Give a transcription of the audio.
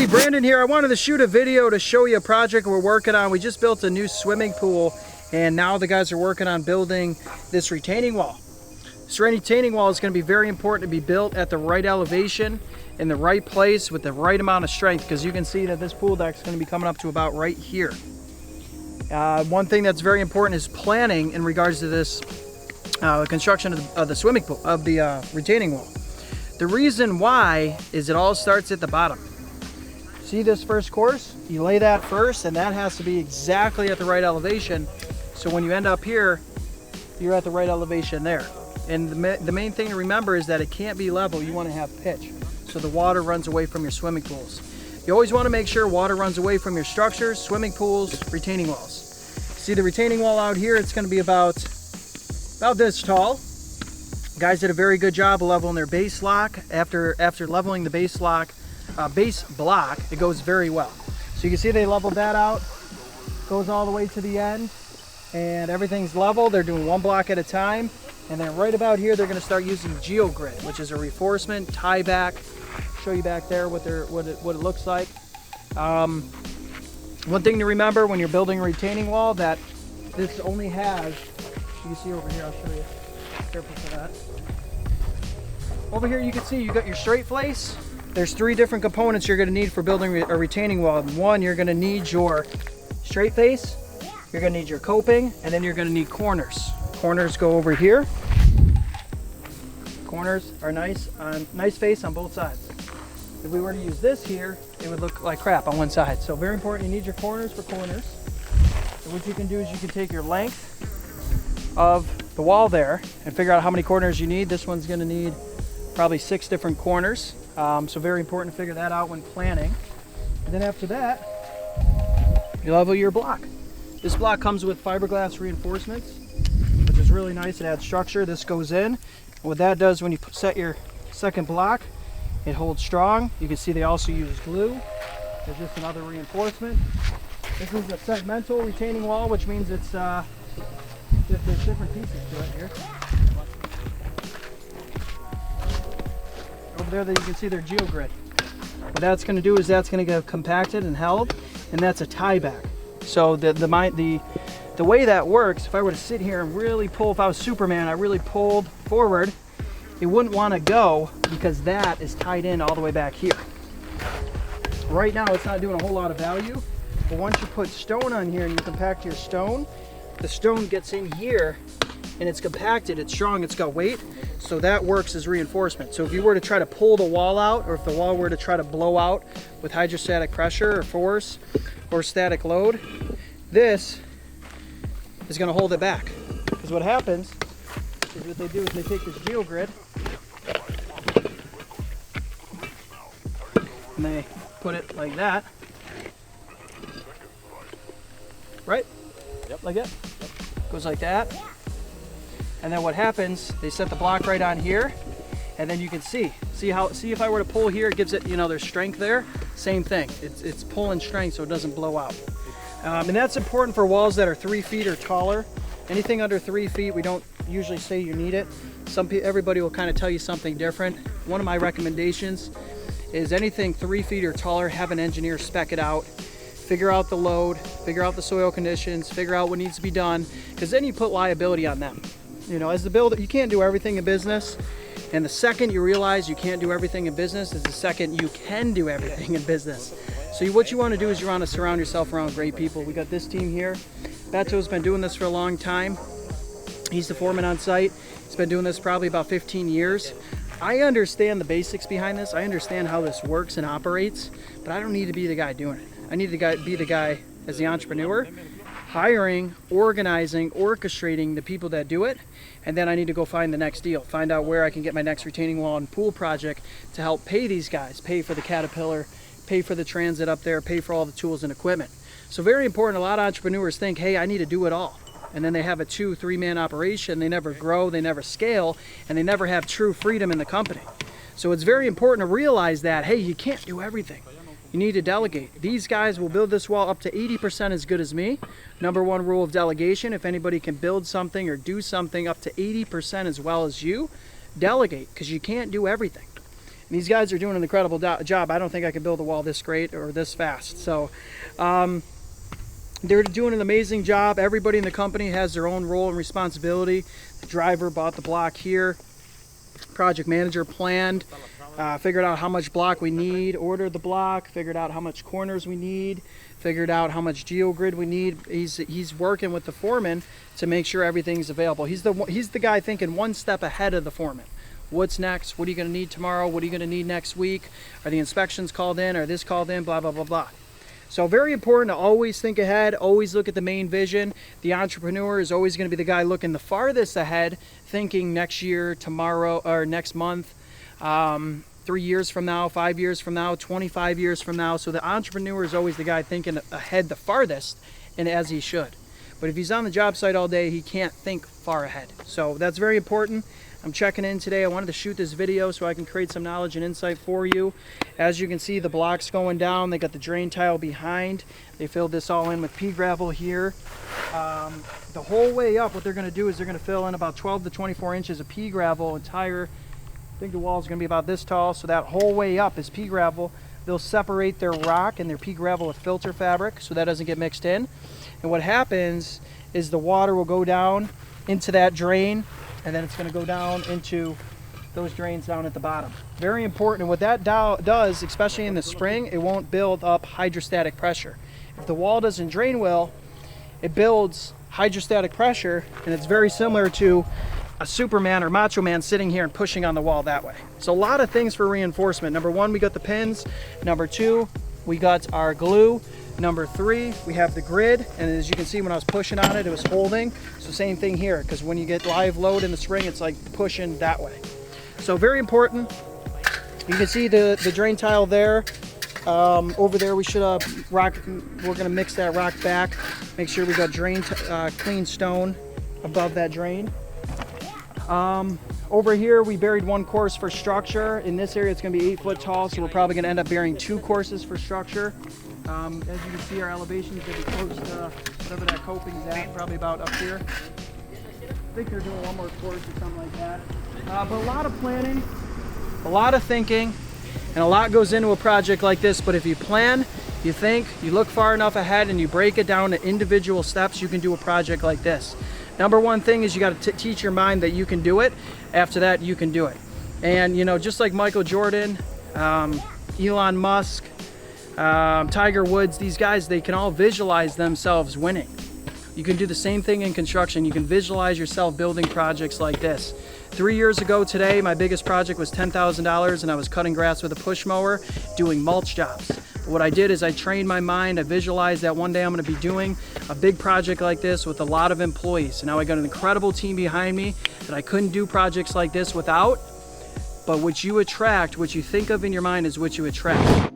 Hey, Brandon here. I wanted to shoot a video to show you a project we're working on. We just built a new swimming pool, and now the guys are working on building this retaining wall. This retaining wall is going to be very important to be built at the right elevation, in the right place, with the right amount of strength, because you can see that this pool deck is going to be coming up to about right here. One thing that's very important is planning in regards to this construction of the swimming pool, of the retaining wall. The reason why is it all starts at the bottom. See this first course? You lay that first, and that has to be exactly at the right elevation. So when you end up here, you're at the right elevation there. And the main thing to remember is that it can't be level. You want to have pitch, so the water runs away from your swimming pools. You always want to make sure water runs away from your structures, swimming pools, retaining walls. See the retaining wall out here? It's going to be about this tall. Guys did a very good job of leveling their base block. After leveling the base block, it goes very well. So you can see they leveled that out, goes all the way to the end, and everything's level. They're doing one block at a time, and then right about here they're going to start using Geogrid, which is a reinforcement tie back. Show you back there what it looks like. One thing to remember when you're building a retaining wall, that this only has, you can see over here, I'll show you. Careful for that. Over here you can see you got your straight face. There's three different components you're going to need for building a retaining wall. One, you're going to need your straight face, you're going to need your coping, and then you're going to need corners. Corners go over here. Corners are nice face on both sides. If we were to use this here, it would look like crap on one side. So very important, you need your corners for corners. And what you can do is you can take your length of the wall there and figure out how many corners you need. This one's going to need probably 6 different corners. So very important to figure that out when planning. And then after that, you level your block. This block comes with fiberglass reinforcements, which is really nice. It adds structure. This goes in. And what that does when you set your second block, it holds strong. You can see they also use glue. There's just another reinforcement. This is a segmental retaining wall, which means it's there's different pieces to it here. Over there that you can see their Geogrid. What that's going to do is that's going to get compacted and held, and that's a tie back. So the way that works, if I were to sit here and really pull, if I was Superman, I really pulled forward, it wouldn't want to go because that is tied in all the way back here. Right now it's not doing a whole lot of value, but once you put stone on here and you compact your stone, the stone gets in here and it's compacted, it's strong, it's got weight, so that works as reinforcement. So if you were to try to pull the wall out, or if the wall were to try to blow out with hydrostatic pressure or force or static load, this is going to hold it back. Because what happens is what they do is they take this Geogrid and they put it like that, right? Yep. Like that. Yep. Goes like that. And then what happens, they set the block right on here, and then you can see if I were to pull here, it gives it, there's strength there. Same thing, it's pulling strength so it doesn't blow out. And that's important for walls that are 3 feet or taller. Anything under 3 feet, we don't usually say you need it. Everybody will kind of tell you something different. One of my recommendations is anything 3 feet or taller, have an engineer spec it out. Figure out the load, figure out the soil conditions, figure out what needs to be done, because then you put liability on them. As the builder, you can't do everything in business, and the second you realize you can't do everything in business is the second you can do everything in business. So what you want to do is you want to surround yourself around great people. We got this team here. Beto's been doing this for a long time. He's the foreman on site. He's been doing this probably about 15 years. I understand the basics behind this. I understand how this works and operates, but I don't need to be the guy doing it. I need to be the guy as the entrepreneur, hiring, organizing, orchestrating the people that do it, and then I need to go find the next deal, find out where I can get my next retaining wall and pool project to help pay these guys, pay for the Caterpillar, pay for the transit up there, pay for all the tools and equipment. So very important, a lot of entrepreneurs think, hey, I need to do it all. And then they have a 2-3 man operation, they never grow, they never scale, and they never have true freedom in the company. So it's very important to realize that, hey, you can't do everything. You need to delegate. These guys will build this wall up to 80% as good as me. Number one rule of delegation, if anybody can build something or do something up to 80% as well as you, delegate, because you can't do everything. These guys are doing an incredible job. I don't think I could build a wall this great or this fast. So they're doing an amazing job. Everybody in the company has their own role and responsibility. The driver bought the block here. Project manager planned, figured out how much block we need, ordered the block, figured out how much corners we need, figured out how much Geogrid we need. He's working with the foreman to make sure everything's available. He's the guy thinking one step ahead of the foreman. What's next? What are you going to need tomorrow? What are you going to need next week? Are the inspections called in? Are this called in? Blah, blah, blah, blah. So very important to always think ahead, always look at the main vision. The entrepreneur is always going to be the guy looking the farthest ahead, thinking next year, tomorrow, or next month, 3 years from now, 5 years from now, 25 years from now. So the entrepreneur is always the guy thinking ahead the farthest, and as he should. But if he's on the job site all day, he can't think far ahead. So that's very important. I'm checking in today. I wanted to shoot this video so I can create some knowledge and insight for you. As you can see, the block's going down. They got the drain tile behind. They filled this all in with pea gravel here. The whole way up, what they're going to do is they're going to fill in about 12 to 24 inches of pea gravel. I think the wall's going to be about this tall, so that whole way up is pea gravel. They'll separate their rock and their pea gravel with filter fabric so that doesn't get mixed in. And what happens is the water will go down into that drain, and then it's going to go down into those drains down at the bottom. Very important. And what that does, especially in the spring, it won't build up hydrostatic pressure. If the wall doesn't drain well, it builds hydrostatic pressure, and it's very similar to a Superman or Macho Man sitting here and pushing on the wall that way. So a lot of things for reinforcement. Number one, we got the pins. Number two, we got our glue. Number three, we have the grid, and as you can see when I was pushing on it, it was holding. So same thing here, because when you get live load in the spring, it's like pushing that way. So very important. You can see the drain tile there. Over there we should have rock, we're gonna mix that rock back. Make sure we got clean stone above that drain. Over here we buried one course for structure. In this area it's gonna be 8 foot tall, so we're probably gonna end up burying 2 courses for structure. As you can see, our elevation is going to be close to whatever that coping's at, probably about up here. I think they're doing one more course or something like that. But a lot of planning, a lot of thinking, and a lot goes into a project like this. But if you plan, you think, you look far enough ahead, and you break it down to individual steps, you can do a project like this. Number one thing is you got to teach your mind that you can do it. After that, you can do it. And, you know, just like Michael Jordan, Elon Musk, Tiger Woods, these guys, they can all visualize themselves winning. You can do the same thing in construction. You can visualize yourself building projects like this. 3 years ago today, my biggest project was $10,000, and I was cutting grass with a push mower, doing mulch jobs. But what I did is I trained my mind. I visualized that one day I'm going to be doing a big project like this with a lot of employees. And now I got an incredible team behind me that I couldn't do projects like this without. But what you attract, what you think of in your mind is what you attract.